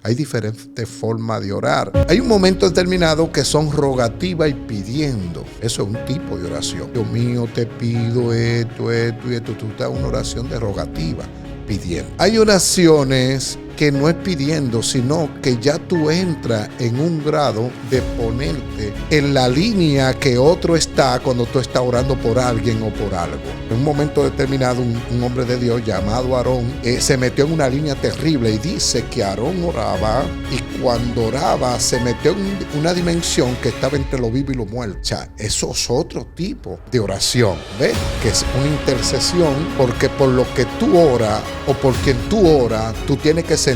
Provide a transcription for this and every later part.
Hay diferentes formas de orar. Hay un momento determinado que son rogativa y pidiendo. Eso es un tipo de oración. Dios mío, te pido esto, esto y esto. Tú estás en una oración de rogativa, pidiendo. Hay oraciones que no es pidiendo, sino que ya tú entras en un grado de ponerte en la línea que otro está cuando tú estás orando por alguien o por algo. En un momento determinado, un hombre de Dios llamado Aarón se metió en una línea terrible y dice que Aarón oraba y cuando oraba se metió en una dimensión que estaba entre lo vivo y lo muerto. O sea, eso es otro tipo de oración, ¿ves? Que es una intercesión, porque por lo que tú oras o por quien tú oras, tú tienes que sentir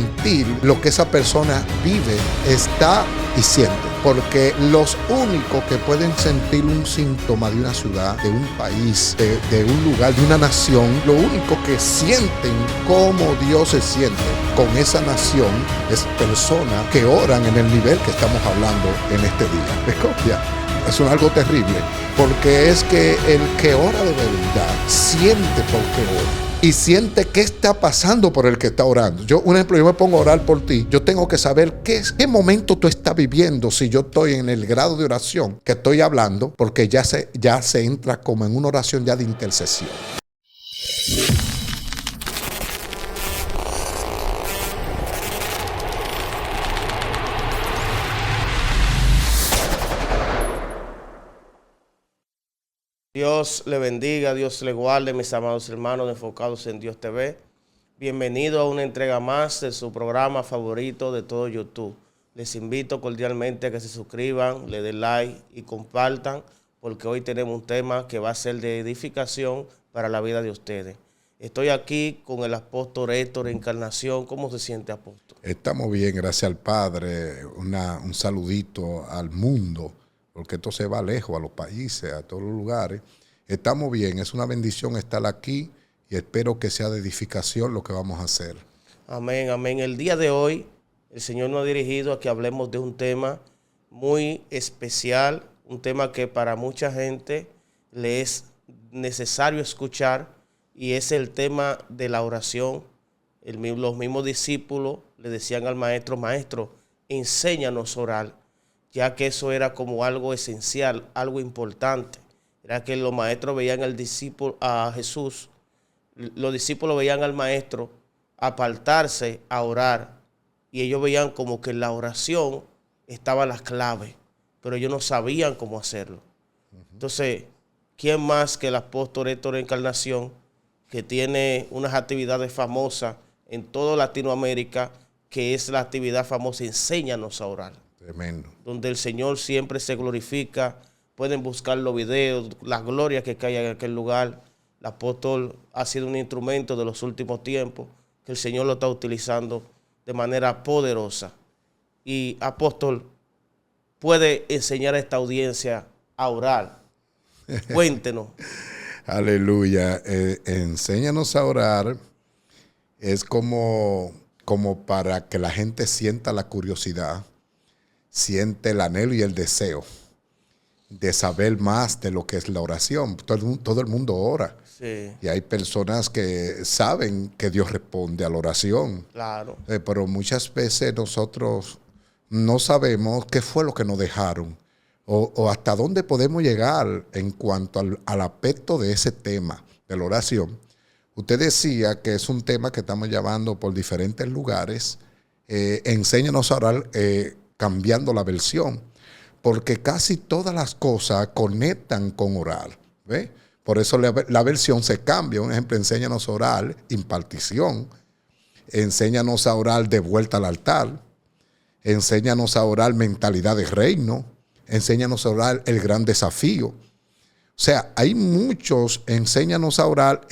lo que esa persona vive, está y siente. Porque los únicos que pueden sentir un síntoma de una ciudad, de un país, de un lugar, de una nación, lo único que sienten cómo Dios se siente con esa nación es personas que oran en el nivel que estamos hablando en este día. ¿Me copia? Es algo terrible, porque es que el que ora de verdad siente por qué ora. Y siente qué está pasando por el que está orando. Un ejemplo, yo me pongo a orar por ti. Yo tengo que saber qué momento tú estás viviendo si yo estoy en el grado de oración que estoy hablando, porque ya se entra como en una oración ya de intercesión. Dios le bendiga, Dios le guarde, mis amados hermanos enfocados en Dios TV. Bienvenido a una entrega más de su programa favorito de todo YouTube. Les invito cordialmente a que se suscriban, le den like y compartan, porque hoy tenemos un tema que va a ser de edificación para la vida de ustedes. Estoy aquí con el apóstol Héctor Encarnación. ¿Cómo se siente, apóstol? Estamos bien, gracias al Padre. Un saludito al mundo, porque esto se va lejos, a los países, a todos los lugares. Estamos bien, es una bendición estar aquí y espero que sea de edificación lo que vamos a hacer. Amén, amén. El día de hoy, el Señor nos ha dirigido a que hablemos de un tema muy especial, un tema que para mucha gente le es necesario escuchar, y es el tema de la oración. Los mismos discípulos le decían al maestro, maestro, enséñanos a orar, ya que eso era como algo esencial, algo importante. Era que los maestros veían al discípulo, a Jesús, los discípulos veían al maestro apartarse a orar, y ellos veían como que en la oración estaba la clave, pero ellos no sabían cómo hacerlo. Entonces, ¿quién más que el apóstol Héctor Encarnación, que tiene unas actividades famosas en toda Latinoamérica, que es la actividad famosa Enséñanos a orar? Tremendo. Donde el Señor siempre se glorifica. Pueden buscar los videos, las glorias que caen en aquel lugar. El apóstol ha sido un instrumento de los últimos tiempos que el Señor lo está utilizando de manera poderosa. Y, apóstol, puede enseñar a esta audiencia a orar. Cuéntenos. Aleluya. Enséñanos a orar. Es como para que la gente sienta la curiosidad, siente el anhelo y el deseo de saber más de lo que es la oración. Todo el mundo ora. Sí. Y hay personas que saben que Dios responde a la oración. Claro. Pero muchas veces nosotros no sabemos qué fue lo que nos dejaron o hasta dónde podemos llegar en cuanto al aspecto de ese tema de la oración. Usted decía que es un tema que estamos llevando por diferentes lugares. Enséñanos a orar cambiando la versión, porque casi todas las cosas conectan con orar. ¿Ve? Por eso la versión se cambia. Un ejemplo, enséñanos a orar, impartición. Enséñanos a orar de vuelta al altar. Enséñanos a orar mentalidad de reino. Enséñanos a orar el gran desafío. O sea, hay muchos enséñanos a orar,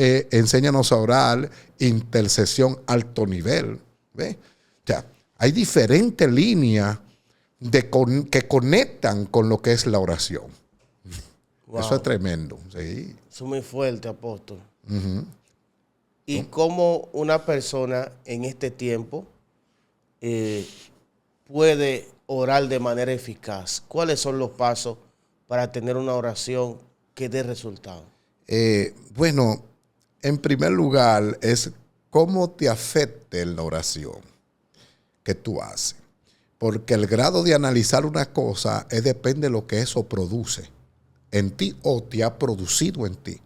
intercesión alto nivel. ¿Ve? O sea, hay diferentes líneas que conectan con lo que es la oración. Wow. Eso es tremendo. Sí. Eso es muy fuerte, apóstol. Y cómo una persona en este tiempo puede orar de manera eficaz. ¿Cuáles son los pasos para tener una oración que dé resultado? Bueno, en primer lugar es cómo te afecte la oración. que tú haces. Porque el grado de analizar una cosa depende de lo que eso produce en ti o te ha producido en ti.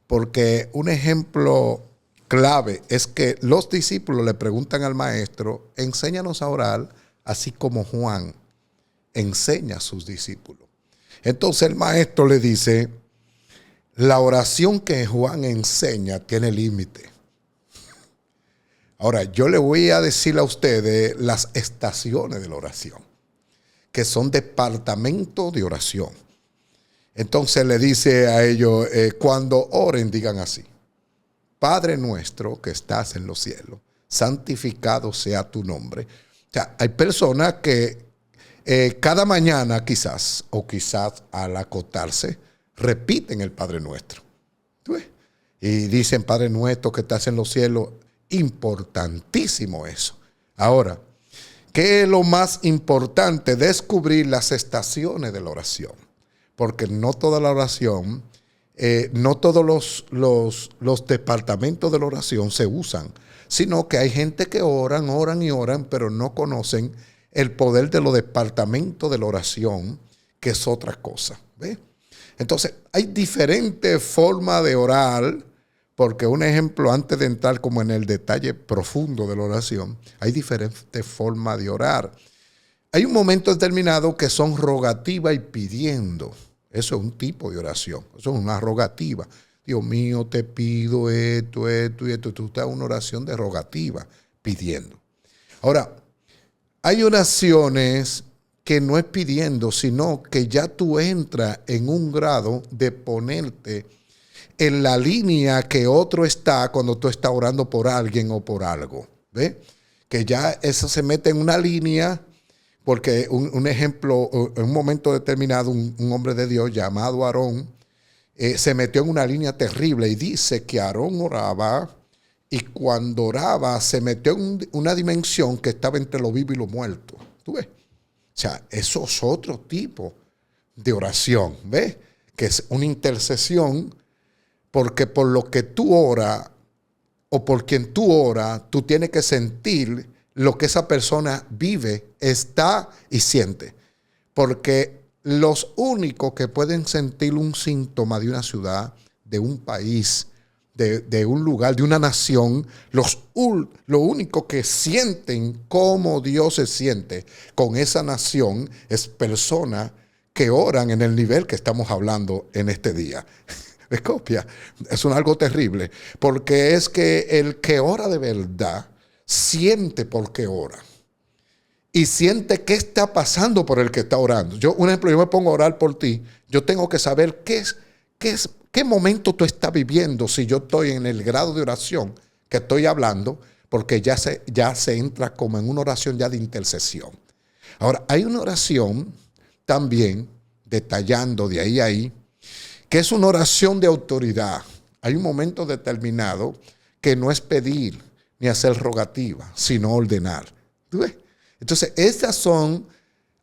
Porque un ejemplo clave es que los discípulos le preguntan al maestro, enséñanos a orar, así como Juan enseña a sus discípulos. Entonces el maestro le dice, la oración que Juan enseña tiene límite. Ahora, yo le voy a decir a ustedes las estaciones de la oración, que son departamentos de oración. Entonces le dice a ellos, cuando oren, digan así: Padre nuestro que estás en los cielos, santificado sea tu nombre. O sea, hay personas que cada mañana quizás, o quizás al acostarse, repiten el Padre nuestro. ¿Tú ves? Y dicen, Padre nuestro que estás en los cielos. Importantísimo eso. Ahora, ¿qué es lo más importante? Descubrir las estaciones de la oración. Porque no toda la oración, no todos los departamentos de la oración se usan, sino que hay gente que oran, pero no conocen el poder de los departamentos de la oración, que es otra cosa. ¿Ve? Entonces, hay diferentes formas de orar, porque un ejemplo, antes de entrar como en el detalle profundo de la oración, hay diferentes formas de orar. Hay un momento determinado que son rogativa y pidiendo. Eso es un tipo de oración. Eso es una rogativa. Dios mío, te pido esto, esto y esto. Tú estás en una oración de rogativa, pidiendo. Ahora, hay oraciones que no es pidiendo, sino que ya tú entras en un grado de ponerte en la línea que otro está cuando tú estás orando por alguien o por algo. ¿Ve? Que ya eso se mete en una línea. Porque un ejemplo, en un momento determinado, un hombre de Dios llamado Aarón se metió en una línea terrible y dice que Aarón oraba y cuando oraba se metió en una dimensión que estaba entre lo vivo y lo muerto. ¿Tú ves? O sea, eso es otro tipo de oración, ¿ves? Que es una intercesión, porque por lo que tú oras o por quien tú oras, tú tienes que sentir lo que esa persona vive, está y siente. Porque los únicos que pueden sentir un síntoma de una ciudad, de un país, de un lugar, de una nación, lo único que sienten cómo Dios se siente con esa nación es personas que oran en el nivel que estamos hablando en este día. ¿Me copia? Es algo terrible, porque es que el que ora de verdad siente por qué ora y siente qué está pasando por el que está orando. Un ejemplo, yo me pongo a orar por ti, yo tengo que saber qué momento tú estás viviendo si yo estoy en el grado de oración que estoy hablando, porque ya se entra como en una oración ya de intercesión. Ahora, hay una oración también, detallando de ahí a ahí, que es una oración de autoridad. Hay un momento determinado que no es pedir ni hacer rogativa, sino ordenar. ¿Tú ves? Entonces,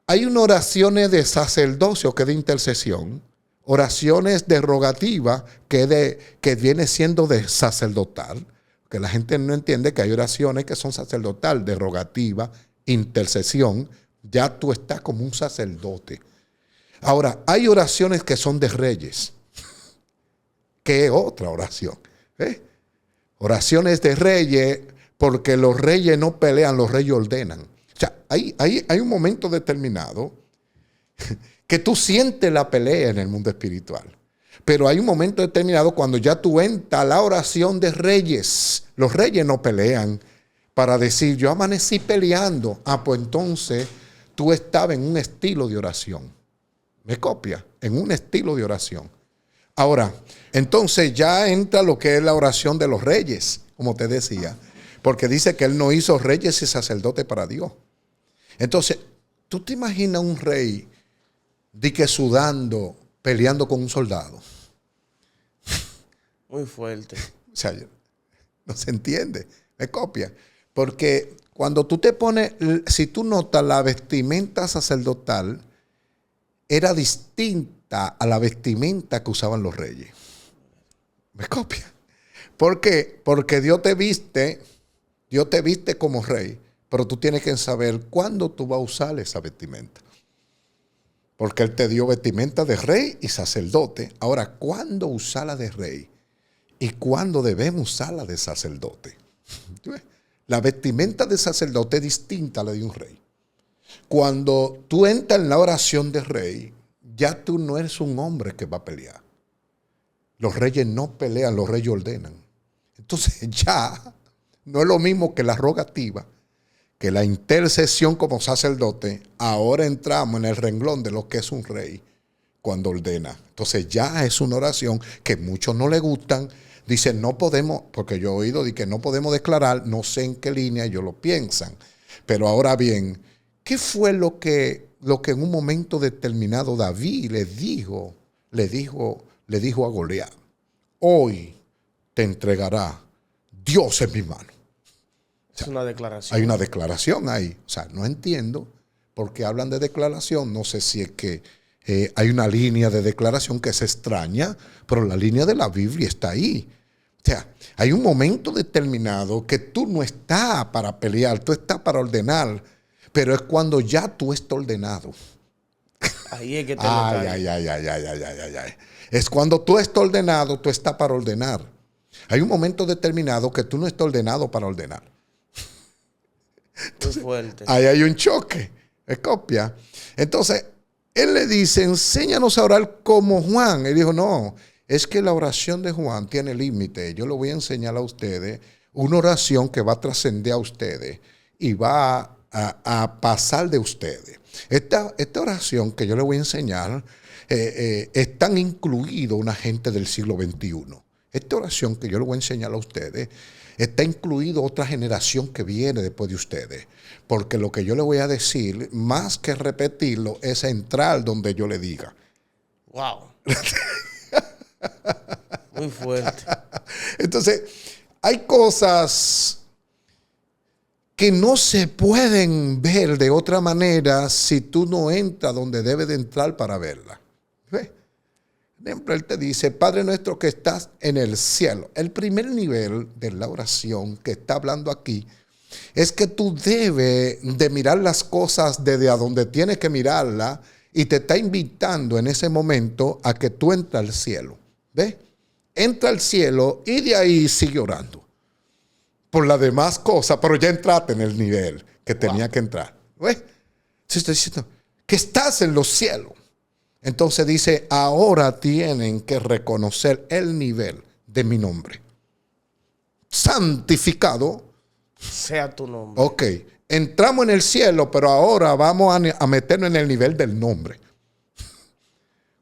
hay unas oraciones de sacerdocio que es de intercesión, oraciones de rogativa que viene siendo de sacerdotal, que la gente no entiende que hay oraciones que son sacerdotal, de rogativa, intercesión, ya tú estás como un sacerdote. Ahora, hay oraciones que son de reyes, que es otra oración. Oraciones de reyes, porque los reyes no pelean, los reyes ordenan. O sea, hay un momento determinado que tú sientes la pelea en el mundo espiritual. Pero hay un momento determinado cuando ya tú entras a la oración de reyes. Los reyes no pelean para decir, yo amanecí peleando. Pues entonces tú estabas en un estilo de oración. ¿Me copia? En un estilo de oración. Ahora, entonces ya entra lo que es la oración de los reyes, como te decía. Porque dice que él no hizo reyes y sacerdotes para Dios. Entonces, ¿tú te imaginas un rey de que sudando, peleando con un soldado? Muy fuerte. O sea, no se entiende. Me copia. Porque cuando tú te pones, si tú notas, la vestimenta sacerdotal era distinta a la vestimenta que usaban los reyes. ¿Me copia? ¿Por qué? Porque Dios te viste como rey, Pero tú tienes que saber cuándo tú vas a usar esa vestimenta. Porque Él te dio vestimenta de rey y sacerdote. Ahora, ¿cuándo usarla de rey? ¿Y cuándo debemos usarla de sacerdote? La vestimenta de sacerdote es distinta a la de un rey. Cuando tú entras en la oración de rey, ya tú no eres un hombre que va a pelear. Los reyes no pelean, los reyes ordenan. Entonces ya no es lo mismo que la rogativa, que la intercesión como sacerdote. Ahora entramos en el renglón de lo que es un rey cuando ordena. Entonces ya es una oración que muchos no le gustan. Dicen, no podemos, porque yo he oído de que no podemos declarar, no sé en qué línea ellos lo piensan. Pero ahora bien, ¿qué fue lo que en un momento determinado David le dijo a Goliat? Hoy te entregará Dios en mi mano. O sea, es una declaración. Hay una declaración ahí. O sea, no entiendo por qué hablan de declaración. No sé si es que hay una línea de declaración que es extraña, pero la línea de la Biblia está ahí. O sea, hay un momento determinado que tú no estás para pelear, tú estás para ordenar, pero es cuando ya tú estás ordenado. Ahí es que te Ay. Es cuando tú estás ordenado, tú estás para ordenar. Hay un momento determinado que tú no estás ordenado para ordenar. Entonces, muy fuerte. Ahí hay un choque. Es copia. Entonces, él le dice, enséñanos a orar como Juan. Él dijo, no, es que la oración de Juan tiene límite. Yo le voy a enseñar a ustedes una oración que va a trascender a ustedes y va a pasar de ustedes. Esta oración que yo le voy a enseñar están incluidos una gente del siglo XXI. Esta oración que yo le voy a enseñar a ustedes está incluido otra generación que viene después de ustedes. Porque lo que yo le voy a decir, más que repetirlo, es entrar donde yo le diga. Wow. Muy fuerte. Entonces, hay cosas que no se pueden ver de otra manera si tú no entras donde debes de entrar para verla. ¿Ves? Por ejemplo, él te dice, Padre nuestro que estás en el cielo. El primer nivel de la oración que está hablando aquí es que tú debes de mirar las cosas desde a donde tienes que mirarla y te está invitando en ese momento a que tú entres al cielo. ¿Ves? Entra al cielo y de ahí sigue orando por las demás cosas, pero ya entraste en el nivel que tenía que entrar. ¿Ves? Se está diciendo que estás en los cielos. Entonces dice, ahora tienen que reconocer el nivel de mi nombre. Santificado sea tu nombre. Ok, entramos en el cielo, pero ahora vamos a meternos en el nivel del nombre.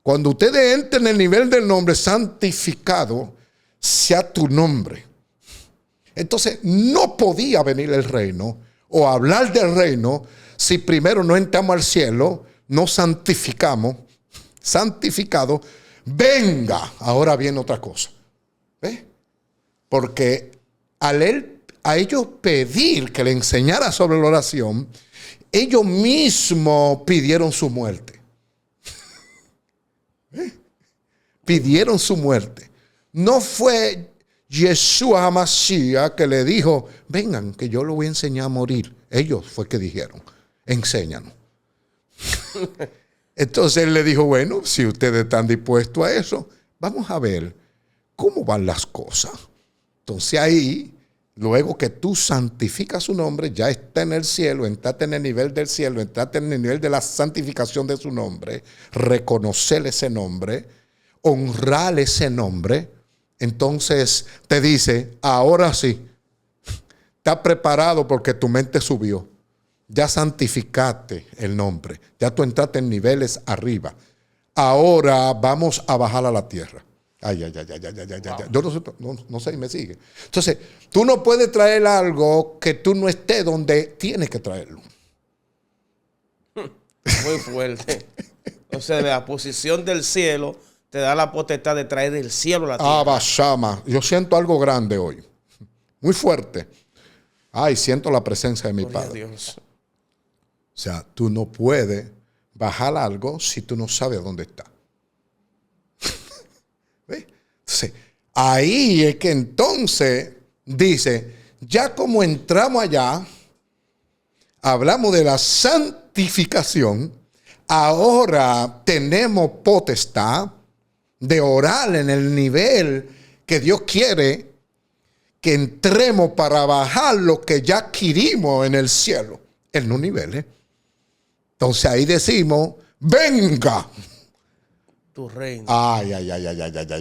Cuando ustedes entren en el nivel del nombre, santificado sea tu nombre. Entonces, no podía venir el reino o hablar del reino si primero no entramos al cielo, no santificamos, santificado, venga, ahora viene otra cosa. ¿Ves? Porque a ellos pedir que le enseñara sobre la oración, ellos mismos pidieron su muerte. Pidieron su muerte. No fue Yeshua HaMashiach que le dijo, vengan, que yo lo voy a enseñar a morir. Ellos fue que dijeron, enséñanos. Entonces él le dijo, bueno, si ustedes están dispuestos a eso, vamos a ver cómo van las cosas. Entonces ahí, luego que tú santificas su nombre, ya está en el cielo, entraste en el nivel del cielo, entraste en el nivel de la santificación de su nombre, reconocer ese nombre, honrar ese nombre. Entonces te dice, ahora sí, estás preparado porque tu mente subió. Ya santificaste el nombre, ya tú entraste en niveles arriba. Ahora vamos a bajar a la tierra. Ay. Yo no sé, me sigue. Entonces, tú no puedes traer algo que tú no estés donde tienes que traerlo. Muy fuerte. O sea, la posición del cielo te da la potestad de traer del cielo a la tierra. Bashama. Yo siento algo grande hoy. Muy fuerte. Ay, siento la presencia de mi Gloria Padre. a Dios. O sea, tú no puedes bajar algo si tú no sabes dónde está. ¿Ves? Entonces, ahí es que entonces dice, ya como entramos allá, hablamos de la santificación, ahora tenemos potestad de orar en el nivel que Dios quiere que entremos para bajar lo que ya adquirimos en el cielo, en los niveles. Entonces ahí decimos, venga tu reino. Ay.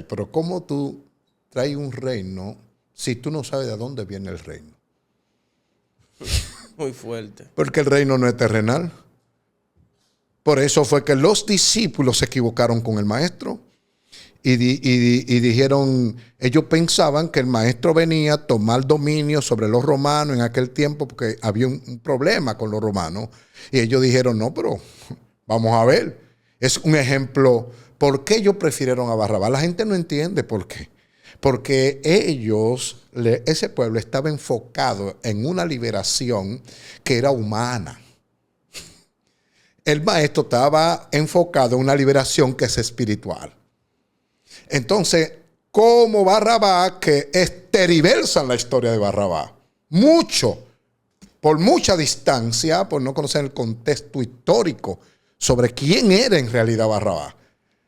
Pero ¿cómo tú traes un reino si tú no sabes de dónde viene el reino? Muy fuerte. Porque el reino no es terrenal. Por eso fue que los discípulos se equivocaron con el maestro y dijeron, ellos pensaban que el maestro venía a tomar dominio sobre los romanos en aquel tiempo porque había un problema con los romanos. Y ellos dijeron, no, pero vamos a ver. Es un ejemplo. ¿Por qué ellos prefirieron a Barrabás? La gente no entiende por qué. Porque ellos, ese pueblo estaba enfocado en una liberación que era humana. El maestro estaba enfocado en una liberación que es espiritual. Entonces, como Barrabás, que es tergiversa en la historia de Barrabás, por mucha distancia, por no conocer el contexto histórico sobre quién era en realidad Barrabás.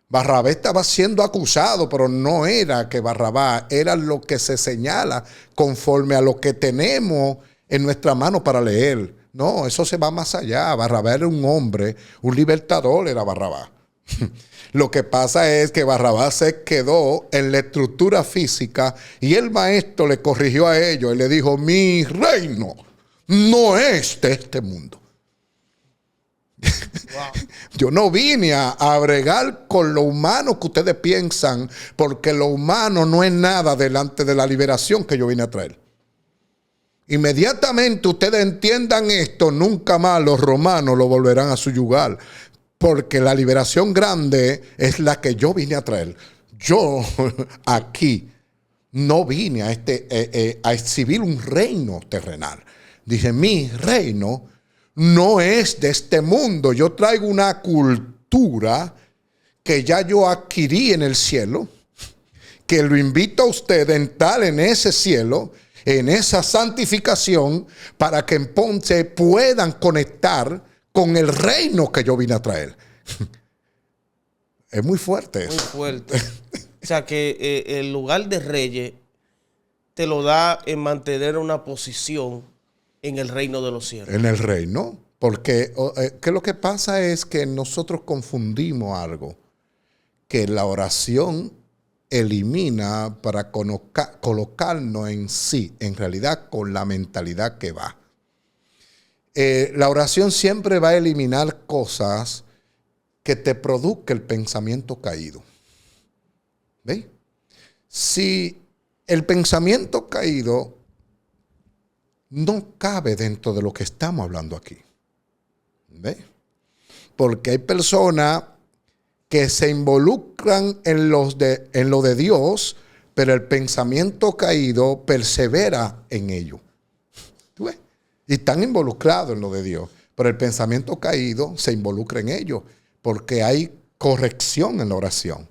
Barrabás estaba siendo acusado, pero no era que Barrabás era lo que se señala conforme a lo que tenemos en nuestra mano para leer. No, eso se va más allá. Barrabás era un hombre, un libertador era Barrabás. Lo que pasa es que Barrabás se quedó en la estructura física y el maestro le corrigió a ellos y le dijo, mi reino no es de este mundo. Wow. Yo no vine a bregar con lo humano que ustedes piensan, porque lo humano no es nada delante de la liberación que yo vine a traer. Inmediatamente ustedes entiendan esto, nunca más los romanos lo volverán a subyugar, porque la liberación grande es la que yo vine a traer. Yo aquí no vine a exhibir un reino terrenal. Dije, mi reino no es de este mundo. Yo traigo una cultura que ya yo adquirí en el cielo, que lo invito a usted a entrar en ese cielo, en esa santificación, para que entonces puedan conectar con el reino que yo vine a traer. Es muy fuerte eso. Muy fuerte. O sea que el lugar de reyes te lo da en mantener una posición en el reino de los cielos. En el reino. Porque que lo que pasa es que nosotros confundimos algo. Que la oración elimina para colocarnos en sí, en realidad con la mentalidad que va. La oración siempre va a eliminar cosas que te produzca el pensamiento caído. ¿Veis? Si el pensamiento caído no cabe dentro de lo que estamos hablando aquí. ¿Veis? Porque hay personas que se involucran en lo de Dios, pero el pensamiento caído persevera en ello. ¿Tú ves? Y están involucrados en lo de Dios, pero el pensamiento caído se involucra en ello, porque hay corrección en la oración.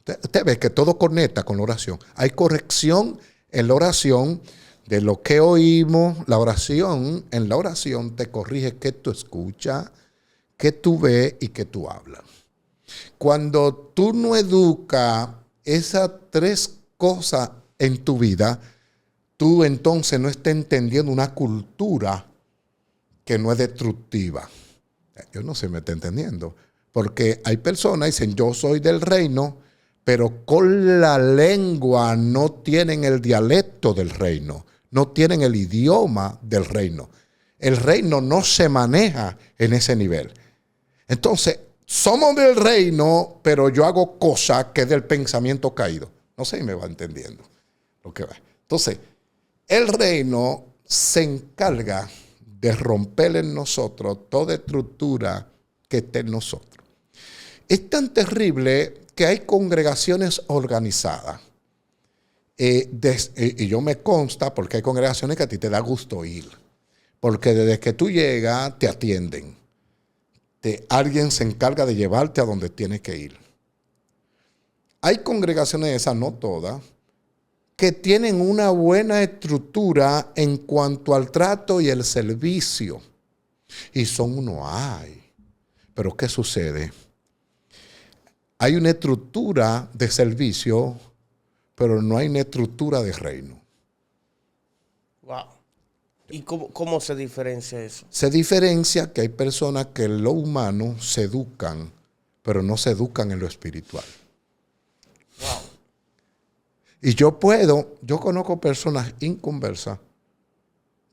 Usted ve que todo conecta con la oración. Hay corrección en la oración de lo que oímos. La oración, en la oración te corrige que tú escuchas, que tú ves y que tú hablas. Cuando tú no educas esas tres cosas en tu vida, tú entonces no estás entendiendo una cultura que no es destructiva. Yo no sé si me está entendiendo. Porque hay personas que dicen, yo soy del reino, pero con la lengua no tienen el dialecto del reino, no tienen el idioma del reino. El reino no se maneja en ese nivel. Entonces, somos del reino, pero yo hago cosas que es del pensamiento caído. No sé si me va entendiendo lo que va. Entonces, el reino se encarga de romper en nosotros toda estructura que esté en nosotros. Es tan terrible que hay congregaciones organizadas. Y yo me consta porque hay congregaciones que a ti te da gusto ir. Porque desde que tú llegas te atienden. Alguien se encarga de llevarte a donde tienes que ir. Hay congregaciones, esas no todas, que tienen una buena estructura en cuanto al trato y el servicio. Y son uno, ay. Pero ¿qué sucede? Hay una estructura de servicio, pero no hay una estructura de reino. Wow. ¿Y cómo se diferencia eso? Se diferencia que hay personas que en lo humano se educan, pero no se educan en lo espiritual. Wow. Y yo conozco personas inconversas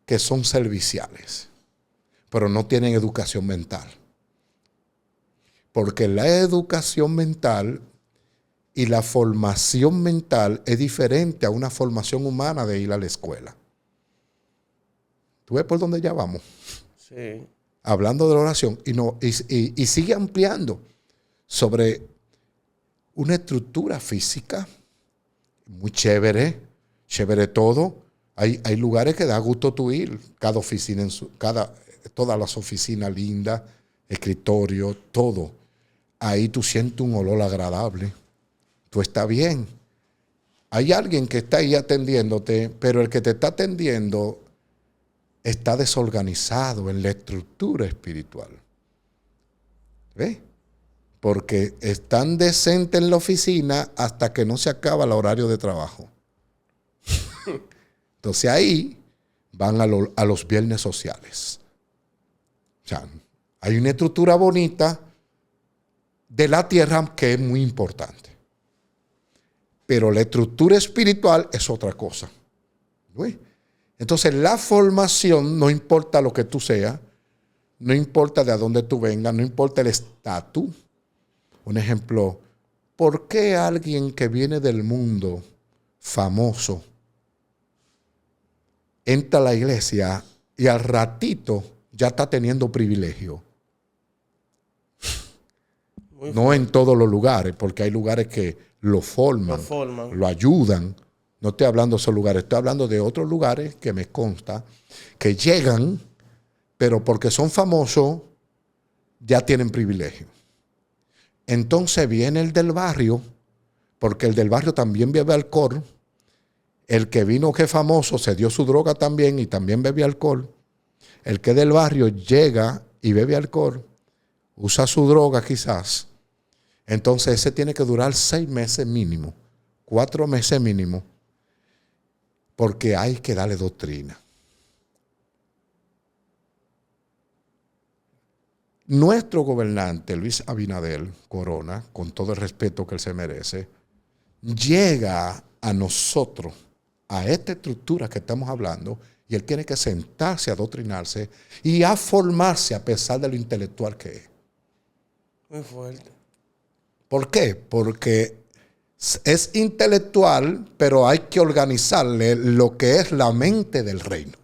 que son serviciales, pero no tienen educación mental. Porque la educación mental y la formación mental es diferente a una formación humana de ir a la escuela. ¿Tú ves por dónde ya vamos? Sí. Hablando de la oración y sigue ampliando sobre una estructura física muy chévere, chévere todo. Hay lugares que da gusto tú ir, cada oficina, todas las oficinas lindas, escritorio, todo. Ahí tú sientes un olor agradable. Tú estás bien. Hay alguien que está ahí atendiéndote, pero el que te está atendiendo está desorganizado en la estructura espiritual. ¿Ves? Porque están decentes en la oficina hasta que no se acaba el horario de trabajo. Entonces ahí van a los viernes sociales. O sea, hay una estructura bonita de la tierra que es muy importante. Pero la estructura espiritual es otra cosa. ¿Ves? Entonces la formación, no importa lo que tú seas, no importa de dónde tú vengas, no importa el estatus. Un ejemplo, ¿por qué alguien que viene del mundo famoso entra a la iglesia y al ratito ya está teniendo privilegio? No en todos los lugares, porque hay lugares que lo forman, lo ayudan. No estoy hablando de esos lugares, estoy hablando de otros lugares que me consta que llegan, pero porque son famosos, ya tienen privilegio. Entonces viene el del barrio, porque el del barrio también bebe alcohol. El que vino que es famoso se dio su droga también y también bebe alcohol. El que del barrio llega y bebe alcohol, usa su droga quizás. Entonces ese tiene que durar 6 meses mínimo, 4 meses mínimo, porque hay que darle doctrina. Nuestro gobernante, Luis Abinader Corona, con todo el respeto que él se merece, llega a nosotros, a esta estructura que estamos hablando, y él tiene que sentarse a adoctrinarse y a formarse a pesar de lo intelectual que es. Muy fuerte. ¿Por qué? Porque es intelectual, pero hay que organizarle lo que es la mente del reino.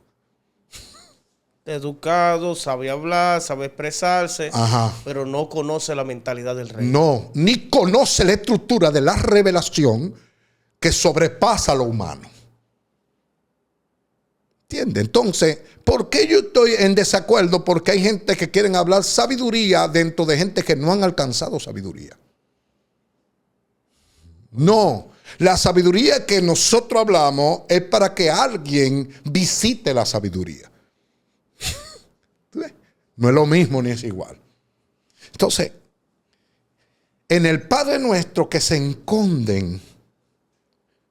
Educado, sabe hablar, sabe expresarse, Ajá. pero no conoce la mentalidad del reino. No, ni conoce la estructura de la revelación que sobrepasa lo humano. ¿Entiende? Entonces, ¿por qué yo estoy en desacuerdo? Porque hay gente que quieren hablar sabiduría dentro de gente que no han alcanzado sabiduría. No, la sabiduría que nosotros hablamos es para que alguien visite la sabiduría. No es lo mismo ni es igual. Entonces, en el Padre Nuestro que se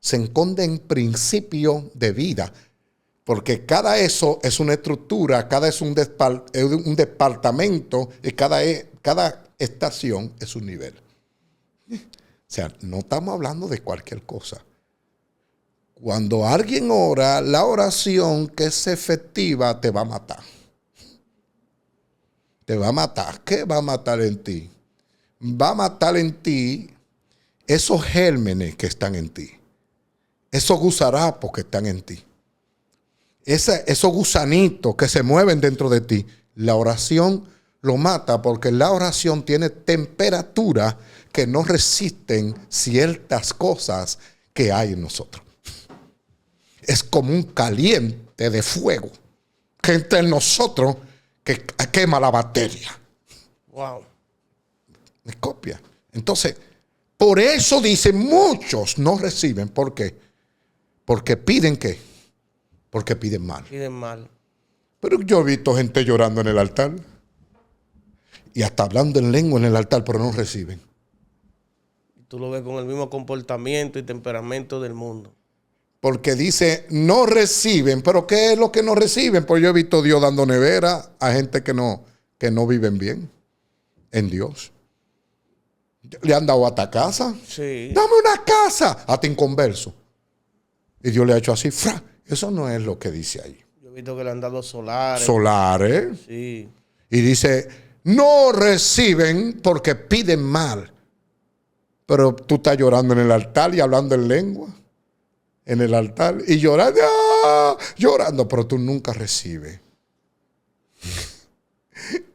esconden principios de vida, porque cada eso es una estructura, cada es un departamento y cada estación es un nivel. O sea, no estamos hablando de cualquier cosa. Cuando alguien ora, la oración que es efectiva te va a matar. Te va a matar. ¿Qué va a matar en ti? Va a matar en ti esos gérmenes que están en ti. Esos gusarapos que están en ti. Esos gusanitos que se mueven dentro de ti. La oración lo mata porque la oración tiene temperatura que no resisten ciertas cosas que hay en nosotros. Es como un caliente de fuego que entra en nosotros que quema la batería. Wow. Me copia. Entonces, por eso dicen muchos no reciben. ¿Por qué? Porque piden ¿qué? Porque piden mal. Piden mal. Pero yo he visto gente llorando en el altar. Y hasta hablando en lengua en el altar, pero no reciben. Tú lo ves con el mismo comportamiento y temperamento del mundo. Porque dice, no reciben. ¿Pero qué es lo que no reciben? Pues yo he visto a Dios dando nevera a gente que no viven bien en Dios. Le han dado hasta casa. Sí. Dame una casa. Hasta inconverso. Y Dios le ha hecho así. ¡Fra! Eso no es lo que dice ahí. Yo he visto que le han dado solares. Solares. Sí. Y dice, no reciben porque piden mal. Pero tú estás llorando en el altar y hablando en lengua. En el altar. Y llorando. ¡Ah! Llorando. Pero tú nunca recibes.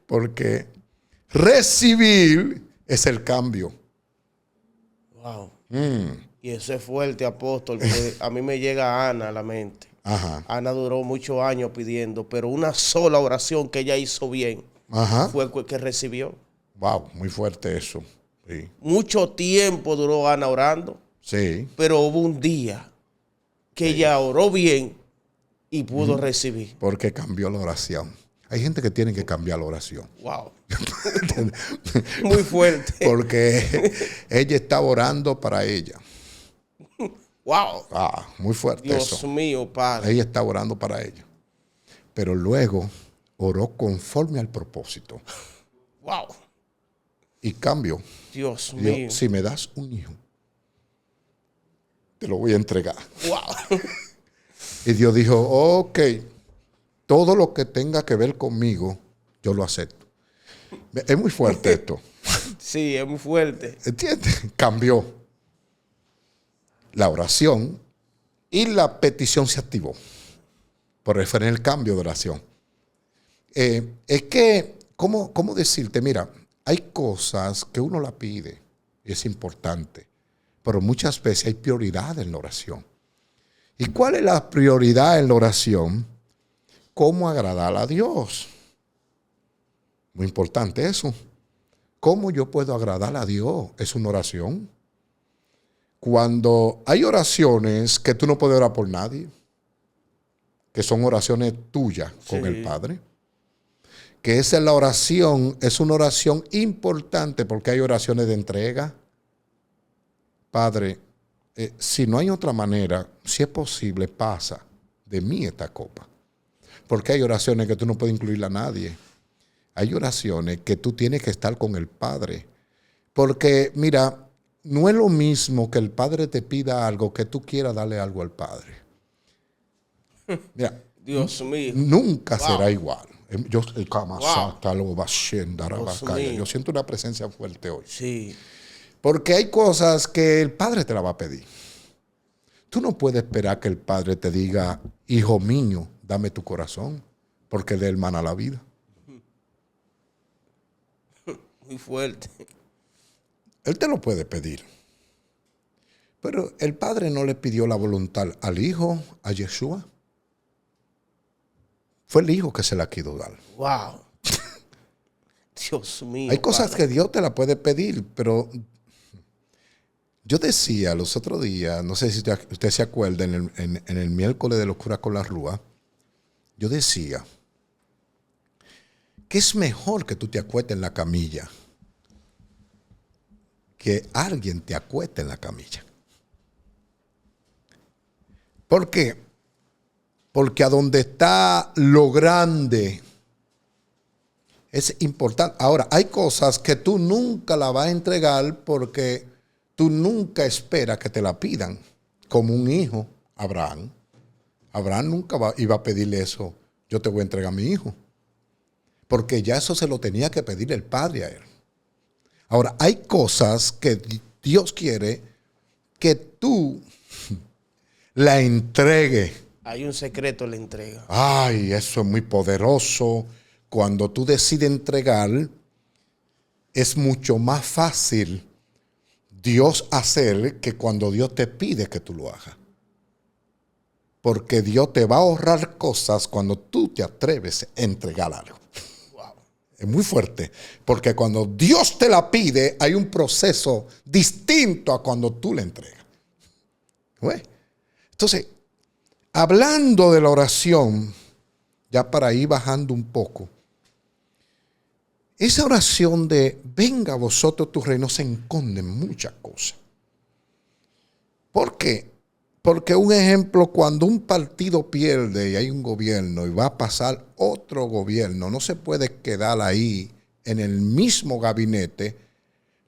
Porque recibir es el cambio. Wow. Y eso es fuerte, apóstol. Porque a mí me llega Ana a la mente. Ajá. Ana duró muchos años pidiendo, pero una sola oración que ella hizo bien fue que recibió. Wow, muy fuerte eso. Sí. Mucho tiempo duró Ana orando. Sí. Pero hubo un día que ella oró bien y pudo recibir. Porque cambió la oración. Hay gente que tiene que cambiar la oración. Wow. Muy fuerte. Porque ella estaba orando para ella. Wow. Muy fuerte Dios eso. mío, Padre. Ella estaba orando para ella. Pero luego oró conforme al propósito. Wow. Y cambió. Dios Dijo, mío. si me das un hijo, te lo voy a entregar. Wow. Y Dios dijo, ok, todo lo que tenga que ver conmigo, yo lo acepto. Es muy fuerte esto. Sí, es muy fuerte. ¿Entiendes? Cambió. La oración y la petición se activó. Por eso fue el cambio de oración. Es que, ¿cómo decirte? Mira, hay cosas que uno la pide y es importante, pero muchas veces hay prioridad en la oración. ¿Y cuál es la prioridad en la oración? ¿Cómo agradar a Dios? Muy importante eso. ¿Cómo yo puedo agradar a Dios? Es una oración. Cuando hay oraciones que tú no puedes orar por nadie, que son oraciones tuyas con el Padre, que esa es la oración, es una oración importante porque hay oraciones de entrega. Padre, si no hay otra manera, si es posible, pasa de mí esta copa. Porque hay oraciones que tú no puedes incluir a nadie. Hay oraciones que tú tienes que estar con el Padre. Porque, mira, no es lo mismo que el Padre te pida algo que tú quieras darle algo al Padre. Mira, Dios mío. Nunca Wow. será igual. Yo siento una presencia fuerte hoy. Sí. Porque hay cosas que el Padre te la va a pedir. Tú no puedes esperar que el Padre te diga, hijo mío, dame tu corazón, porque de él mana la vida. Muy fuerte. Él te lo puede pedir. Pero el Padre no le pidió la voluntad al Hijo, a Yeshua. Fue el Hijo que se la quiso dar. Wow. Dios mío. Hay cosas Padre. que Dios te la puede pedir, pero yo decía los otros días, no sé si usted se acuerda, en el miércoles de locura con la Rúa, yo decía que es mejor que tú te acuestes en la camilla que alguien te acueste en la camilla. ¿Por qué? Porque a donde está lo grande es importante. Ahora, hay cosas que tú nunca la vas a entregar porque tú nunca esperas que te la pidan. Como un hijo, Abraham. Abraham nunca iba a pedirle eso. Yo te voy a entregar a mi hijo. Porque ya eso se lo tenía que pedir el Padre a él. Ahora, hay cosas que Dios quiere que tú la entregues. Hay un secreto en la entrega. Ay, eso es muy poderoso. Cuando tú decides entregar, es mucho más fácil Dios hacer que cuando Dios te pide que tú lo hagas. Porque Dios te va a ahorrar cosas cuando tú te atreves a entregar algo. Wow. Es muy fuerte. Porque cuando Dios te la pide, hay un proceso distinto a cuando tú la entregas. ¿Ve? Entonces, hablando de la oración, ya para ir bajando un poco. Esa oración de venga a vosotros tu reino se esconde en muchas cosas. ¿Por qué? Porque un ejemplo, cuando un partido pierde y hay un gobierno y va a pasar otro gobierno, no se puede quedar ahí en el mismo gabinete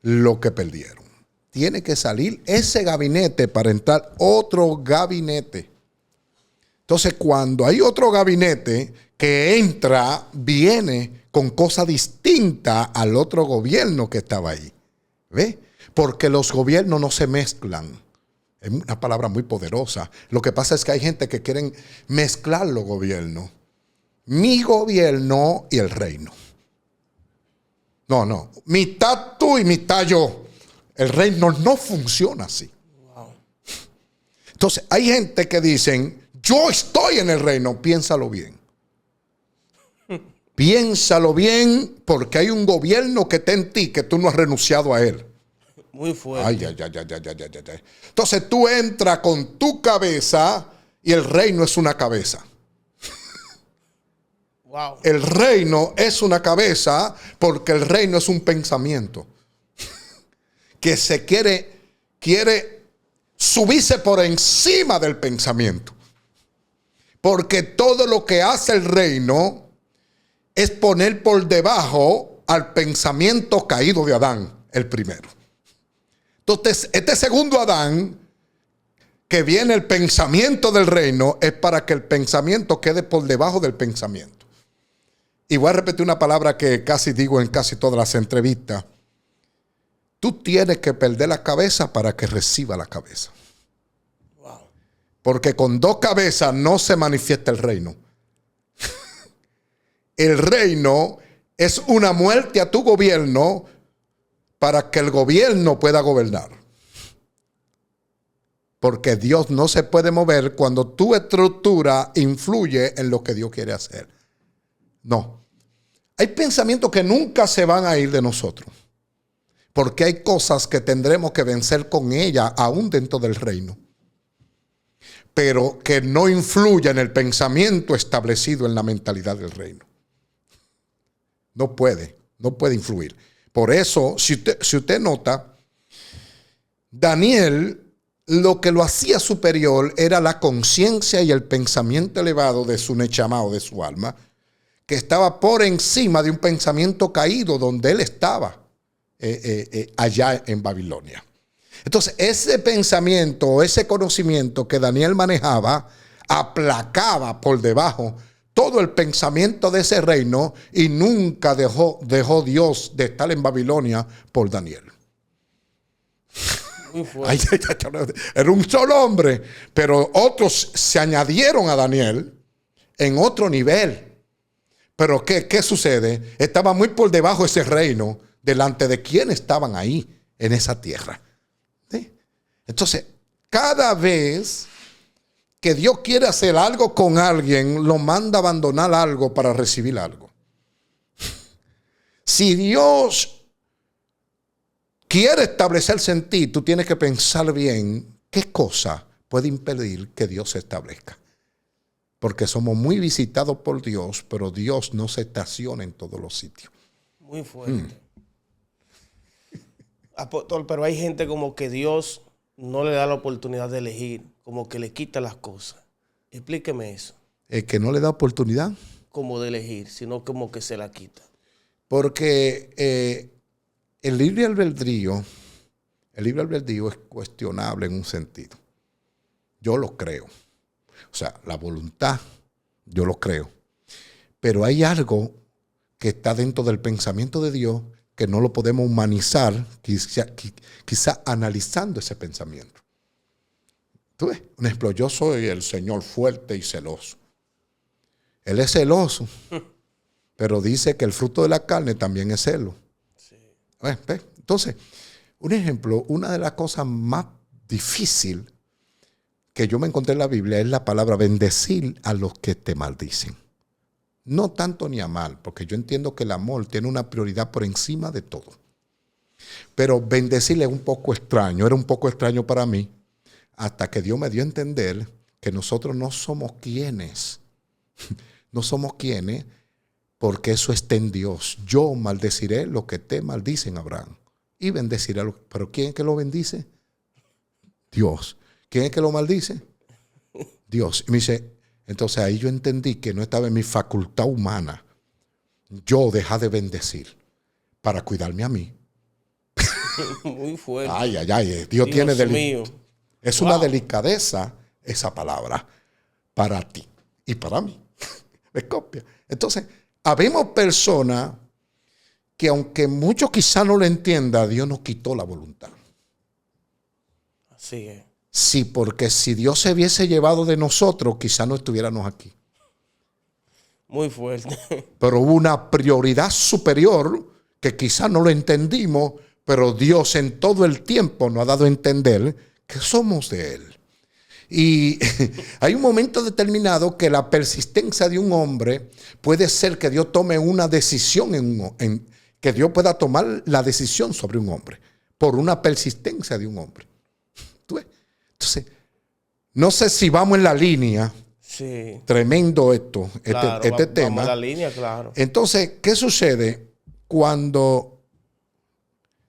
lo que perdieron. Tiene que salir ese gabinete para entrar otro gabinete. Entonces, cuando hay otro gabinete que entra, viene con cosas distintas al otro gobierno que estaba ahí. ¿Ve? Porque los gobiernos no se mezclan. Es una palabra muy poderosa. Lo que pasa es que hay gente que quieren mezclar los gobiernos. Mi gobierno y el reino. No. Mitad tú y mitad yo. El reino no funciona así. Wow. Entonces, hay gente que dicen, yo estoy en el reino. Piénsalo bien. Piénsalo bien porque hay un gobierno que está en ti que tú no has renunciado a él. Muy fuerte. Ay. Entonces tú entras con tu cabeza y el reino es una cabeza. Wow. El reino es una cabeza porque el reino es un pensamiento que se quiere subirse por encima del pensamiento. Porque todo lo que hace el reino es poner por debajo al pensamiento caído de Adán, el primero. Entonces, este segundo Adán, que viene el pensamiento del reino, es para que el pensamiento quede por debajo del pensamiento. Y voy a repetir una palabra que casi digo en casi todas las entrevistas. Tú tienes que perder la cabeza para que reciba la cabeza. Wow. Porque con dos cabezas no se manifiesta el reino. El reino es una muerte a tu gobierno para que el gobierno pueda gobernar. Porque Dios no se puede mover cuando tu estructura influye en lo que Dios quiere hacer. No. Hay pensamientos que nunca se van a ir de nosotros. Porque hay cosas que tendremos que vencer con ellas aún dentro del reino. Pero que no influya en el pensamiento establecido en la mentalidad del reino. No puede influir. Por eso, si usted nota, Daniel lo que lo hacía superior era la conciencia y el pensamiento elevado de su Neshama o de su alma, que estaba por encima de un pensamiento caído donde él estaba allá en Babilonia. Entonces, ese pensamiento, ese conocimiento que Daniel manejaba, aplacaba por debajo todo el pensamiento de ese reino y nunca dejó Dios de estar en Babilonia por Daniel. Era un solo hombre, pero otros se añadieron a Daniel en otro nivel. Pero ¿qué sucede? Estaba muy por debajo ese reino delante de quienes estaban ahí en esa tierra. ¿Sí? Entonces, cada vez que Dios quiere hacer algo con alguien, lo manda a abandonar algo para recibir algo. Si Dios quiere establecerse en ti, tú tienes que pensar bien qué cosa puede impedir que Dios se establezca. Porque somos muy visitados por Dios, pero Dios no se estaciona en todos los sitios. Muy fuerte. Apóstol, pero hay gente como que Dios no le da la oportunidad de elegir, como que le quita las cosas. Explíqueme eso. Que no le da oportunidad. Como de elegir, sino como que se la quita. Porque el libre albedrío es cuestionable en un sentido. Yo lo creo. O sea, la voluntad, yo lo creo. Pero hay algo que está dentro del pensamiento de Dios que no lo podemos humanizar, quizá analizando ese pensamiento. ¿Tú ves? Un ejemplo, yo soy el Señor fuerte y celoso. Él es celoso, pero dice que el fruto de la carne también es celo. Sí. ¿Ves? Entonces, un ejemplo, una de las cosas más difíciles que yo me encontré en la Biblia es la palabra bendecir a los que te maldicen. No tanto ni amar, porque yo entiendo que el amor tiene una prioridad por encima de todo. Pero bendecirle es un poco extraño, era un poco extraño para mí, hasta que Dios me dio a entender que nosotros no somos quienes No somos quienes, porque eso está en Dios. Yo maldeciré lo que te maldicen, Abraham. Y bendeciré a los... ¿Pero quién es que lo bendice? Dios. ¿Quién es que lo maldice? Dios. Y me dice, entonces ahí yo entendí que no estaba en mi facultad humana yo dejar de bendecir para cuidarme a mí. Muy fuerte. Ay, ay, ay. Dios tiene mío. Es una delicadeza esa palabra para ti y para mí. ¿Me copia? Entonces, habemos personas que aunque muchos quizá no lo entiendan, Dios nos quitó la voluntad. Así es. Sí, porque si Dios se hubiese llevado de nosotros, quizá no estuviéramos aquí. Muy fuerte. Pero hubo una prioridad superior que quizá no lo entendimos, pero Dios en todo el tiempo nos ha dado a entender que somos de Él. Y hay un momento determinado que la persistencia de un hombre puede ser que Dios tome una decisión, que Dios pueda tomar la decisión sobre un hombre por una persistencia de un hombre. ¿Tú ves? Entonces, no sé si vamos en la línea. Sí. Tremendo esto, Claro, este tema. vamos a la línea, claro. Entonces, ¿qué sucede cuando...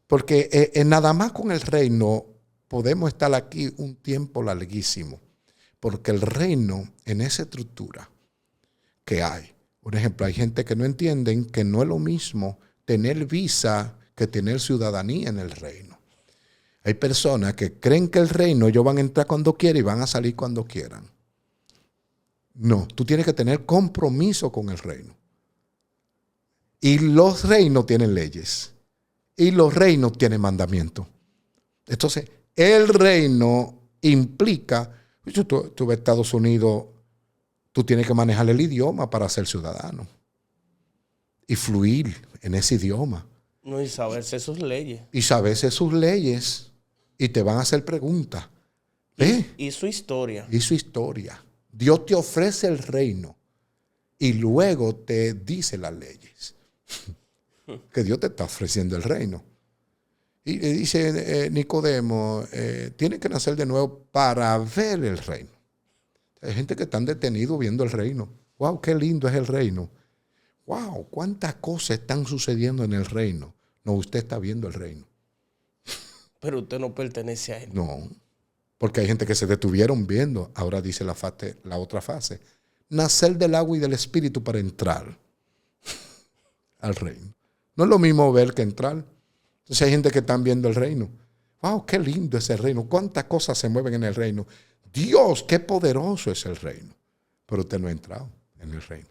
Porque nada más con el reino podemos estar aquí un tiempo larguísimo. Porque el reino, en esa estructura que hay, por ejemplo, hay gente que no entienden que no es lo mismo tener visa que tener ciudadanía en el reino. Hay personas que creen que el reino ellos van a entrar cuando quieran y van a salir cuando quieran. No, tú tienes que tener compromiso con el reino. Y los reinos tienen leyes. Y los reinos tienen mandamientos. Entonces, el reino implica, tú ves Estados Unidos, tú tienes que manejar el idioma para ser ciudadano. Y fluir en ese idioma. No, y saberse sus leyes. Y saberse sus leyes. Y te van a hacer preguntas. Y su historia. Y su historia. Dios te ofrece el reino y luego te dice las leyes. Que Dios te está ofreciendo el reino. Y le dice Nicodemo, tiene que nacer de nuevo para ver el reino. Hay gente que están detenidos viendo el reino. Wow, qué lindo es el reino. Wow, cuántas cosas están sucediendo en el reino. No, usted está viendo el reino. Pero usted no pertenece a él. No. Porque hay gente que se detuvieron viendo. Ahora dice la otra fase. Nacer del agua y del espíritu para entrar al reino. No es lo mismo ver que entrar. Entonces hay gente que están viendo el reino. Wow, qué lindo es el reino. Cuántas cosas se mueven en el reino. Dios, qué poderoso es el reino. Pero usted no ha entrado en el reino.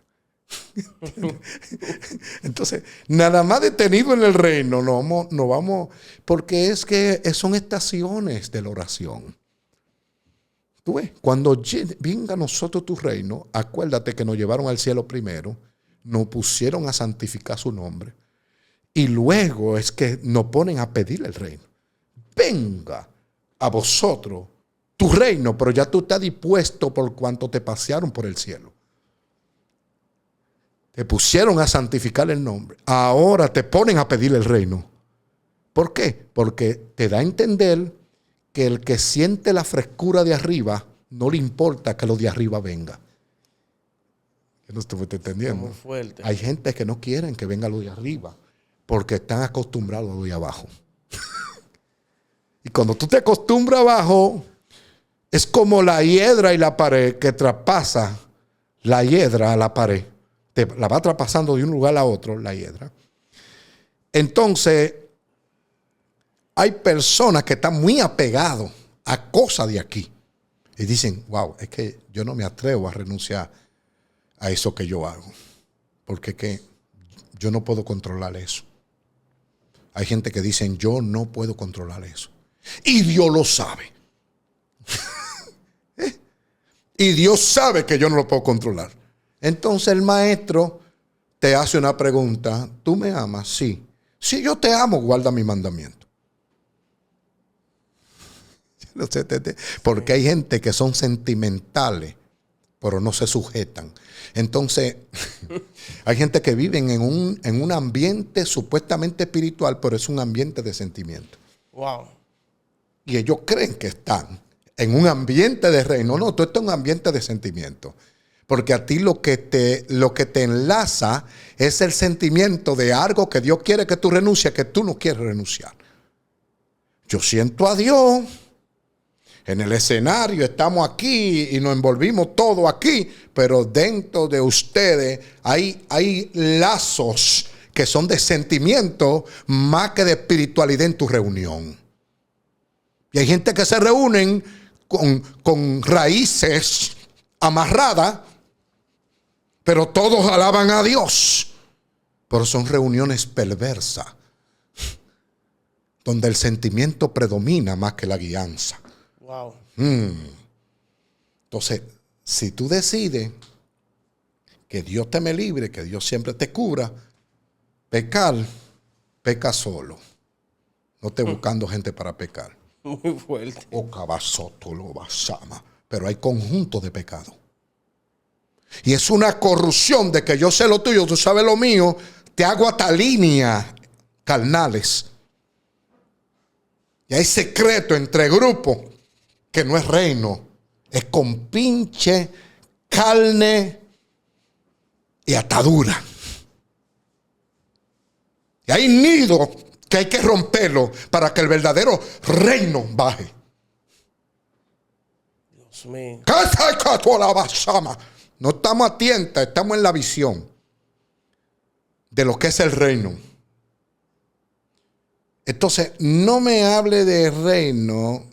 Entonces, nada más detenido en el reino, no vamos, porque es que son estaciones de la oración. Tú ves, cuando venga a nosotros tu reino, acuérdate que nos llevaron al cielo primero, nos pusieron a santificar su nombre, y luego es que nos ponen a pedir el reino. Venga a vosotros tu reino, pero ya tú estás dispuesto por cuanto te pasearon por el cielo. Te pusieron a santificar el nombre. Ahora te ponen a pedir el reino. ¿Por qué? Porque te da a entender que el que siente la frescura de arriba, no le importa que lo de arriba venga. Yo no estoy entendiendo. Muy fuerte. Hay gente que no quieren que venga lo de arriba porque están acostumbrados a lo de abajo. Y cuando tú te acostumbras abajo, es como la hiedra y la pared que traspasa la hiedra a la pared. La va traspasando de un lugar a otro, la hiedra. Entonces, hay personas que están muy apegados a cosas de aquí. Y dicen, wow, es que yo no me atrevo a renunciar a eso que yo hago. Porque es que yo no puedo controlar eso. Hay gente que dicen, yo no puedo controlar eso. Y Dios lo sabe. Y Dios sabe que yo no lo puedo controlar. Entonces el maestro te hace una pregunta. ¿Tú me amas? Sí. Si yo te amo, guarda mi mandamiento. No sé, porque hay gente que son sentimentales, pero no se sujetan. Entonces, hay gente que vive en un ambiente supuestamente espiritual, pero es un ambiente de sentimiento. Wow. Y ellos creen que están en un ambiente de reino. No, tú estás en un ambiente de sentimiento. Porque a ti lo que te enlaza es el sentimiento de algo que Dios quiere que tú renuncies, que tú no quieres renunciar. Yo siento a Dios. En el escenario estamos aquí y nos envolvimos todo aquí, pero dentro de ustedes hay lazos que son de sentimiento más que de espiritualidad en tu reunión. Y hay gente que se reúnen con raíces amarradas, pero todos alaban a Dios. Pero son reuniones perversas, donde el sentimiento predomina más que la guianza. Wow. Entonces, si tú decides que Dios te me libre, que Dios siempre te cubra, peca solo. No estés buscando gente para pecar. Muy fuerte. Pero hay conjuntos de pecado. Y es una corrupción de que yo sé lo tuyo, tú sabes lo mío, te hago hasta líneas carnales. Y hay secreto entre grupos que no es reino, es con pinche carne y atadura. Y hay nidos que hay que romperlo para que el verdadero reino baje. Dios mío. No estamos atentos, estamos en la visión de lo que es el reino. Entonces, no me hable de reino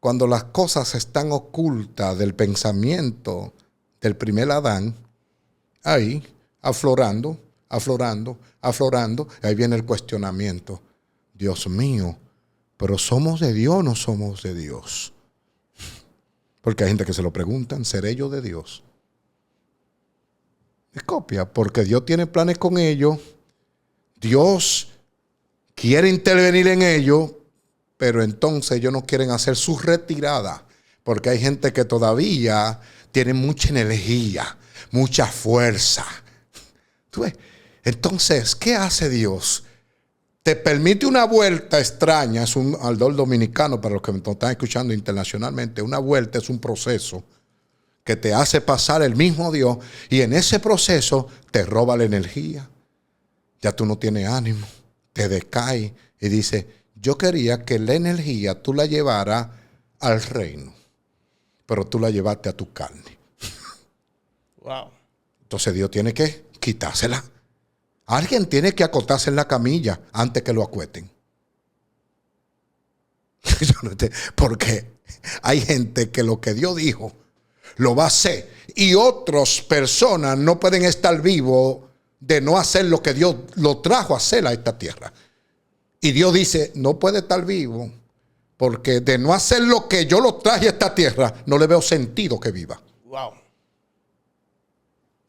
cuando las cosas están ocultas del pensamiento del primer Adán, ahí, aflorando. Ahí viene el cuestionamiento. Dios mío, pero ¿somos de Dios o no somos de Dios? Porque hay gente que se lo preguntan, ¿seré yo de Dios? Es copia, porque Dios tiene planes con ellos. Dios quiere intervenir en ellos, pero entonces ellos no quieren hacer su retirada, porque hay gente que todavía tiene mucha energía, mucha fuerza. ¿Tú ves? Entonces, ¿qué hace Dios? Te permite una vuelta extraña, es un aldor dominicano para los que me están escuchando internacionalmente. Una vuelta es un proceso que te hace pasar el mismo Dios y en ese proceso te roba la energía. Ya tú no tienes ánimo, te decae y dice, yo quería que la energía tú la llevaras al reino, pero tú la llevaste a tu carne. Wow. Entonces Dios tiene que quitársela. Alguien tiene que acotarse en la camilla antes que lo acuesten. Porque hay gente que lo que Dios dijo lo va a hacer. Y otras personas no pueden estar vivos de no hacer lo que Dios lo trajo a hacer a esta tierra. Y Dios dice, no puede estar vivo porque de no hacer lo que yo lo traje a esta tierra, no le veo sentido que viva. Wow.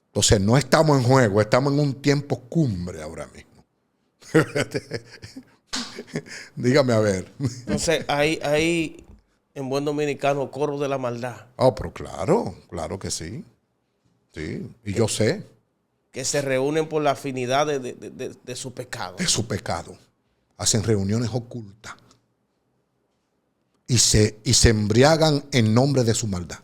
Entonces no estamos en juego, estamos en un tiempo cumbre ahora mismo. Dígame a ver. Entonces hay en buen dominicano coro de la maldad. Oh, pero claro que sí. Sí, y yo sé. Que se reúnen por la afinidad de su pecado. De su pecado. Hacen reuniones ocultas. Y se embriagan en nombre de su maldad.